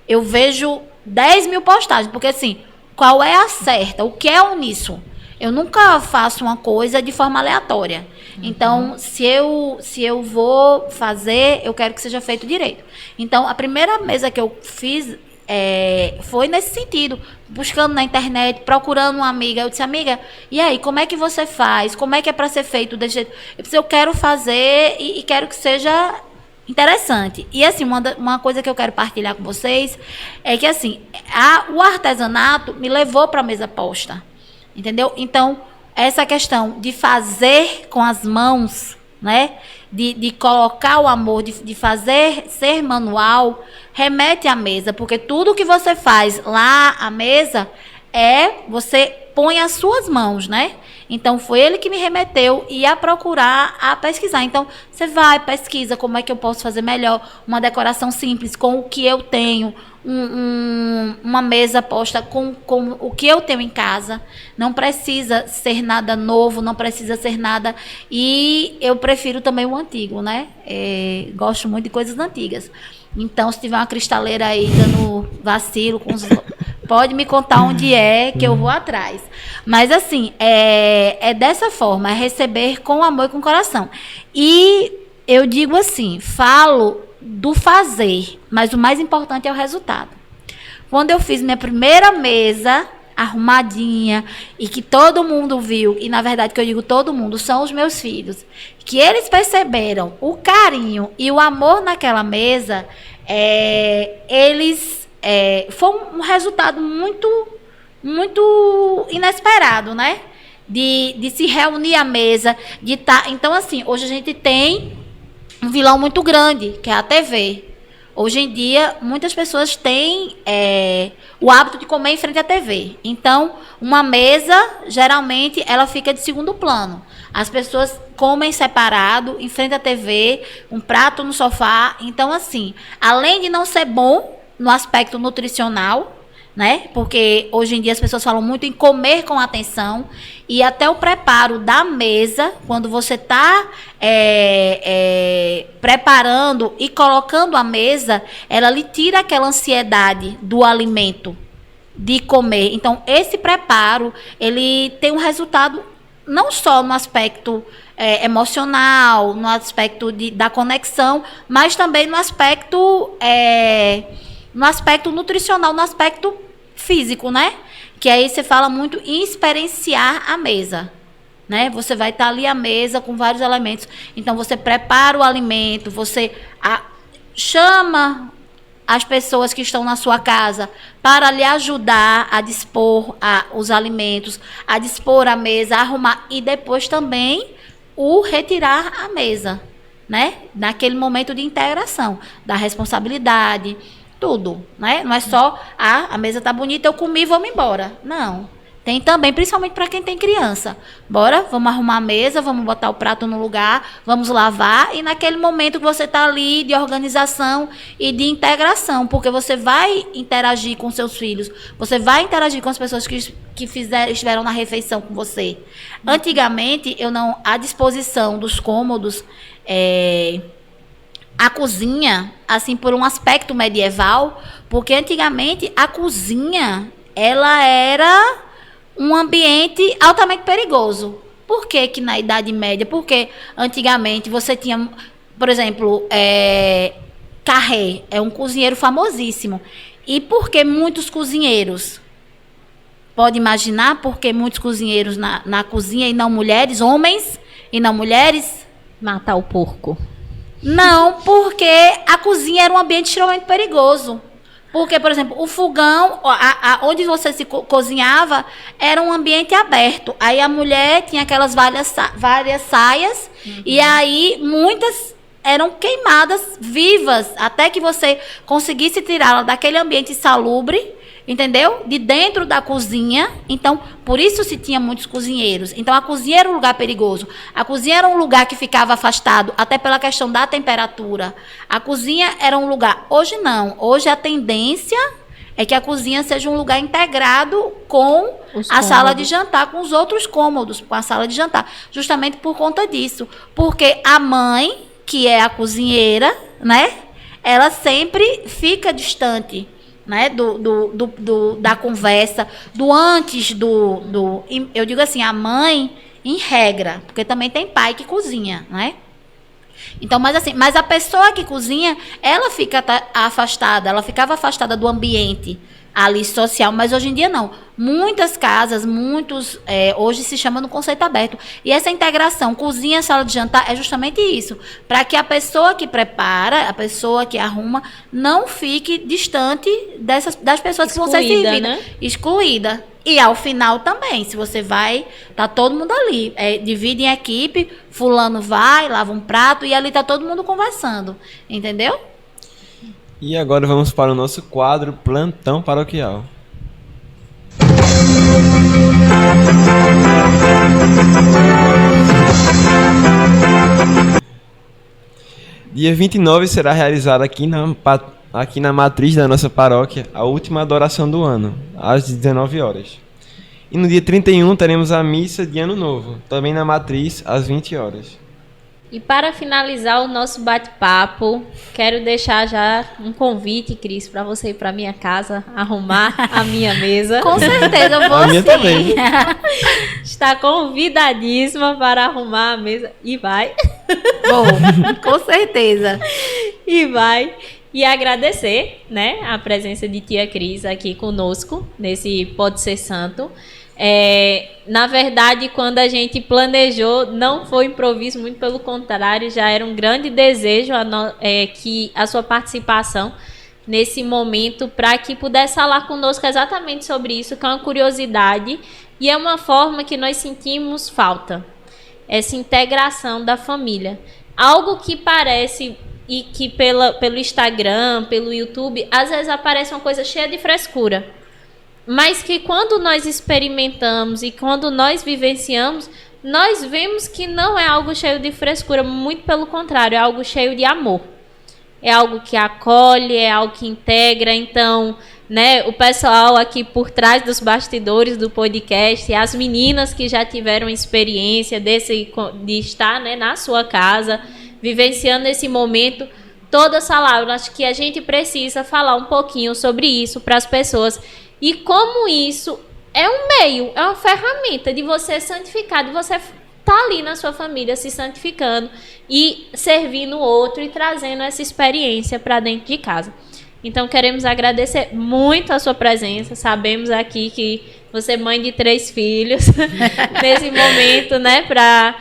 Speaker 3: Eu vejo 10 mil postagens, porque assim, qual é a certa? O que é uníssono? Eu nunca faço uma coisa de forma aleatória. Então, se eu vou fazer, eu quero que seja feito direito. Então, a primeira mesa que eu fiz foi nesse sentido, buscando na internet, procurando uma amiga. Eu disse, amiga, e aí, como é que você faz? Como é que é para ser feito desse jeito? Eu disse, eu quero fazer e quero que seja interessante. E assim, uma coisa que eu quero partilhar com vocês é que assim, o artesanato me levou para a mesa posta, entendeu? Então, essa questão de fazer com as mãos, né? De colocar o amor, de fazer ser manual, remete à mesa, porque tudo que você faz lá à mesa você põe as suas mãos, né? Então, foi ele que me remeteu e a procurar, a pesquisar. Então, você vai, pesquisa como é que eu posso fazer melhor uma decoração simples com o que eu tenho, uma mesa posta com o que eu tenho em casa. Não precisa ser nada novo, não precisa ser nada... E eu prefiro também o antigo, né? Gosto muito de coisas antigas. Então, se tiver uma cristaleira aí dando vacilo com os... Pode me contar onde que eu vou atrás. Mas, assim, é dessa forma, é receber com amor e com coração. E eu digo assim, falo do fazer, mas o mais importante é o resultado. Quando eu fiz minha primeira mesa arrumadinha e que todo mundo viu, e na verdade que eu digo todo mundo, são os meus filhos, que eles perceberam o carinho e o amor naquela mesa, foi um resultado muito, muito inesperado, né? De se reunir à mesa, de estar... Então, assim, hoje a gente tem um vilão muito grande, que é a TV. Hoje em dia, muitas pessoas têm o hábito de comer em frente à TV. Então, uma mesa, geralmente, ela fica de segundo plano. As pessoas comem separado, em frente à TV, um prato no sofá. Então, assim, além de não ser bom no aspecto nutricional, né? Porque hoje em dia as pessoas falam muito em comer com atenção, e até o preparo da mesa, quando você está preparando e colocando a mesa, ela lhe tira aquela ansiedade do alimento, de comer. Então, esse preparo, ele tem um resultado não só no aspecto emocional, no aspecto da conexão, mas também no aspecto nutricional, no aspecto físico, né? Que aí você fala muito em experienciar a mesa, né? Você vai estar ali à mesa com vários elementos. Então, você prepara o alimento, você chama as pessoas que estão na sua casa para lhe ajudar a dispor os alimentos, a dispor a mesa, a arrumar e depois também o retirar a mesa, né? Naquele momento de integração, da responsabilidade, tudo, né? Não é só, a mesa tá bonita, eu comi e vou-me embora. Não. Tem também, principalmente para quem tem criança. Bora, vamos arrumar a mesa, vamos botar o prato no lugar, vamos lavar. E naquele momento que você está ali de organização e de integração, porque você vai interagir com seus filhos, você vai interagir com as pessoas que estiveram na refeição com você. Antigamente, à disposição dos cômodos, a cozinha, assim, por um aspecto medieval, porque antigamente a cozinha, ela era um ambiente altamente perigoso. Por que na Idade Média? Porque antigamente você tinha, por exemplo, Carré é um cozinheiro famosíssimo. E por que muitos cozinheiros? Pode imaginar por que muitos cozinheiros na cozinha e não mulheres, homens e não mulheres?
Speaker 2: Matar o porco.
Speaker 3: Não, porque a cozinha era um ambiente extremamente perigoso. Porque, por exemplo, o fogão, onde você se cozinhava, era um ambiente aberto. Aí a mulher tinha aquelas várias saias, e aí muitas eram queimadas vivas, até que você conseguisse tirá-la daquele ambiente insalubre, entendeu? De dentro da cozinha. Então, por isso se tinha muitos cozinheiros. Então, a cozinha era um lugar perigoso. A cozinha era um lugar que ficava afastado, até pela questão da temperatura. A cozinha era um lugar... Hoje não. Hoje a tendência é que a cozinha seja um lugar integrado com a sala de jantar, com os outros cômodos, com a sala de jantar. Justamente por conta disso. Porque a mãe, que é a cozinheira, né? Ela sempre fica distante, né, da conversa, do antes eu digo assim, a mãe, em regra, porque também tem pai que cozinha, né? Então, mas a pessoa que cozinha, ela fica afastada, ela ficava afastada do ambiente ali social, mas hoje em dia não. Muitas casas, hoje se chama no conceito aberto. E essa integração cozinha, sala de jantar, é justamente isso, para que a pessoa que prepara, a pessoa que arruma, não fique distante das pessoas que vão ser servidas, né? Excluída. E ao final também, se você vai, tá todo mundo ali, divide em equipe, fulano vai, lava um prato e ali tá todo mundo conversando, entendeu?
Speaker 1: E agora vamos para o nosso quadro Plantão Paroquial. Dia 29 será realizada aqui na matriz da nossa paróquia a última adoração do ano, às 19 horas. E no dia 31 teremos a missa de Ano Novo, também na matriz, às 20 horas.
Speaker 2: E para finalizar o nosso bate-papo, quero deixar já um convite, Cris, para você ir para minha casa arrumar a minha mesa.
Speaker 3: Com certeza, eu vou
Speaker 1: a minha
Speaker 3: sim.
Speaker 1: Também.
Speaker 2: Está convidadíssima para arrumar a mesa. E vai.
Speaker 3: Bom, com certeza.
Speaker 2: E vai. E agradecer, né, a presença de tia Cris aqui conosco, nesse Pode Ser Santo. Na verdade, quando a gente planejou, não foi improviso, muito pelo contrário, já era um grande desejo que a sua participação nesse momento, para que pudesse falar conosco exatamente sobre isso, que é uma curiosidade e é uma forma que nós sentimos falta, essa integração da família. Algo que parece, e que pelo Instagram, pelo YouTube, às vezes aparece uma coisa cheia de frescura, mas que quando nós experimentamos e quando nós vivenciamos, nós vemos que não é algo cheio de frescura, muito pelo contrário, é algo cheio de amor. É algo que acolhe, é algo que integra. Então, né, o pessoal aqui por trás dos bastidores do podcast, as meninas que já tiveram experiência de estar, né, na sua casa, vivenciando esse momento, toda essa palavra, acho que a gente precisa falar um pouquinho sobre isso para as pessoas. E como isso é um meio, é uma ferramenta de você santificar, de você estar ali na sua família se santificando e servindo o outro e trazendo essa experiência para dentro de casa. Então, queremos agradecer muito a sua presença. Sabemos aqui que você é mãe de 3 filhos. Nesse momento, né, para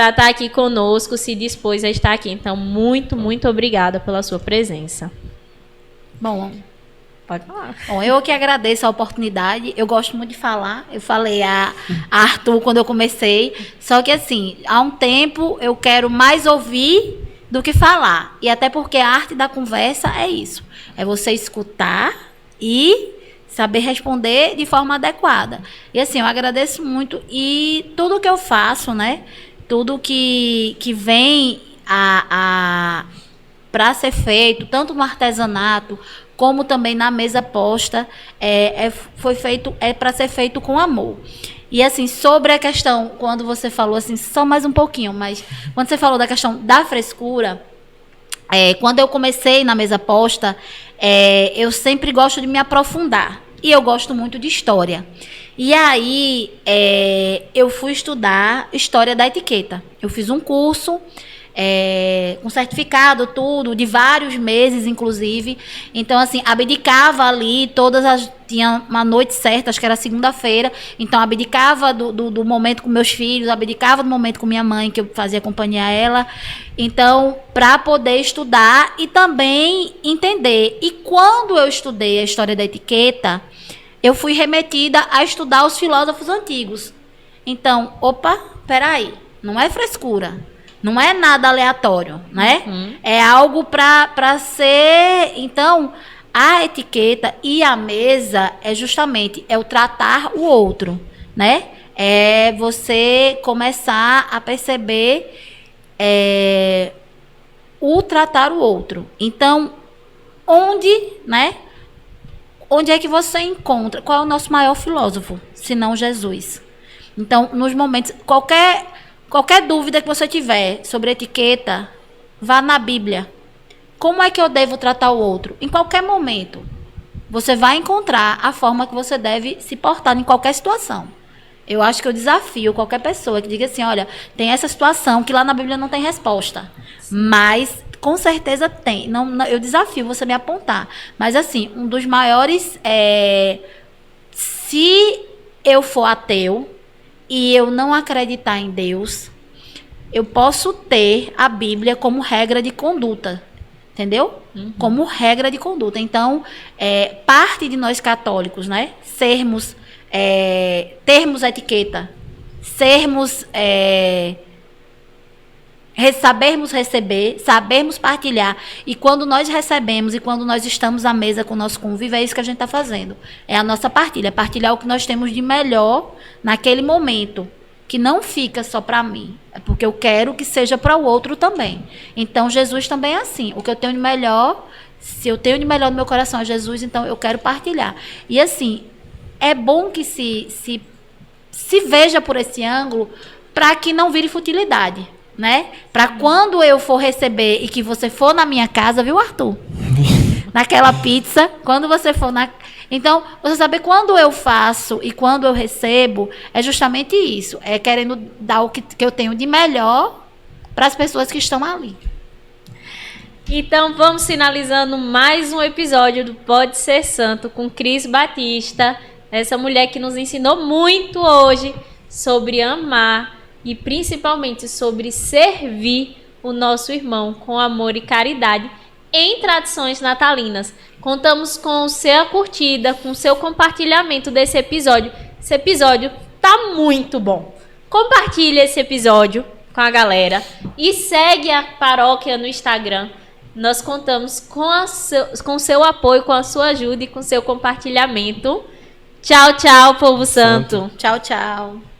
Speaker 2: estar aqui conosco, se dispôs a estar aqui. Então, muito, muito obrigada pela sua presença.
Speaker 3: Bom,
Speaker 2: pode falar.
Speaker 3: Bom, eu que agradeço a oportunidade. Eu gosto muito de falar. Eu falei a Arthur quando eu comecei. Só que, assim, há um tempo eu quero mais ouvir do que falar. E até porque a arte da conversa é isso. É você escutar e saber responder de forma adequada. E, assim, eu agradeço muito. E tudo que eu faço, né? Tudo que vem para ser feito, tanto no artesanato, como também na mesa posta, foi feito, para ser feito com amor. E, assim, sobre a questão, quando você falou, assim, só mais um pouquinho, mas quando você falou da questão da frescura, quando eu comecei na mesa posta, eu sempre gosto de me aprofundar. E eu gosto muito de história. E aí, eu fui estudar história da etiqueta. Eu fiz um curso, com certificado, tudo, de vários meses, inclusive. Então, assim, abdicava ali, tinha uma noite certa, acho que era segunda-feira. Então, abdicava do momento com meus filhos, abdicava do momento com minha mãe, que eu fazia companhia a ela. Então, para poder estudar e também entender. E quando eu estudei a história da etiqueta, eu fui remetida a estudar os filósofos antigos. Então, peraí, não é frescura. Não é nada aleatório, né? É algo para ser... Então, a etiqueta e a mesa justamente o tratar o outro, né? É você começar a perceber o tratar o outro. Então, onde é que você encontra? Qual é o nosso maior filósofo, se não Jesus? Então, nos momentos... Qualquer dúvida que você tiver sobre etiqueta, vá na Bíblia. Como é que eu devo tratar o outro? Em qualquer momento, você vai encontrar a forma que você deve se portar em qualquer situação. Eu acho que eu desafio qualquer pessoa que diga assim, olha, tem essa situação que lá na Bíblia não tem resposta. Mas, com certeza tem. Eu desafio você me apontar. Mas, assim, um dos maiores... se eu for ateu e eu não acreditar em Deus, eu posso ter a Bíblia como regra de conduta, entendeu? Como regra de conduta. Então, parte de nós católicos, né, termos etiqueta, sabermos receber, sabermos partilhar. E quando nós recebemos e quando nós estamos à mesa com o nosso convívio, é isso que a gente está fazendo. É a nossa partilha. Partilhar o que nós temos de melhor naquele momento. Que não fica só para mim. É porque eu quero que seja para o outro também. Então, Jesus também é assim. O que eu tenho de melhor, se eu tenho de melhor no meu coração é Jesus, então eu quero partilhar. E assim, é bom que se veja por esse ângulo para que não vire futilidade. Né? Para quando eu for receber e que você for na minha casa, viu, Arthur? Naquela pizza, quando você for Então, você saber quando eu faço e quando eu recebo, é justamente isso. É querendo dar o que eu tenho de melhor para as pessoas que estão ali.
Speaker 2: Então, vamos finalizando mais um episódio do Pode Ser Santo com Cris Batista, essa mulher que nos ensinou muito hoje sobre amar e principalmente sobre servir o nosso irmão com amor e caridade em tradições natalinas. Contamos com sua curtida, com seu compartilhamento desse episódio. Esse episódio tá muito bom. Compartilha esse episódio com a galera e segue a paróquia no Instagram. Nós contamos com seu apoio, com a sua ajuda e com seu compartilhamento. Tchau, tchau, povo santo.
Speaker 3: Tchau, tchau.